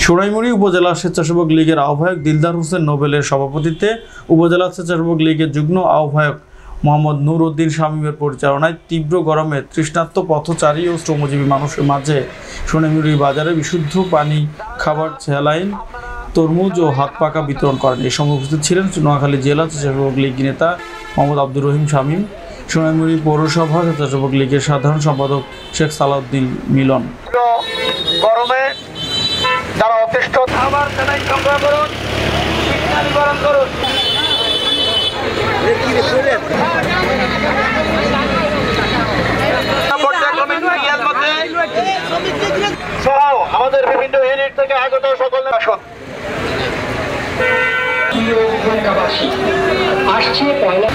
সোনাইমুড়ি উপজেলা স্বেচ্ছাসেবক লীগের আহ্বায়ক দিলদার হোসেন নোবেলের সভাপতিত্বে উপজেলা স্বেচ্ছাসেবক লীগের যুগ্ম আহ্বায়ক মোহাম্মদ নূর উদ্দিন শামীমের পরিচালনায় তীব্র গরমে তৃষ্ণার্ত পথচারী ও শ্রমজীবী মানুষের মাঝে সোনাইমুড়ি বাজারে বিশুদ্ধ পানি, খাবার, স্যালাইন, তরমুজ ও হাত পাকা বিতরণ করেন। এই সময় উপস্থিত ছিলেন নোয়াখালী জেলা স্বেচ্ছাসেবক লীগ নেতা মোহাম্মদ আব্দুর রহিম শামীম, সোনাইমুড়ি পৌরসভা স্বেচ্ছাসেবক লীগের সাধারণ সম্পাদক শেখ সালাউদ্দিন মিলন। গরমে যারা অতিষ্ঠ খাবার সেটাই সংগ্রহ করুন, নিবারণ করুন। সহ আমাদের বিভিন্ন ইউনিট থেকে আগত সকল আসুন। আসছে পয়লা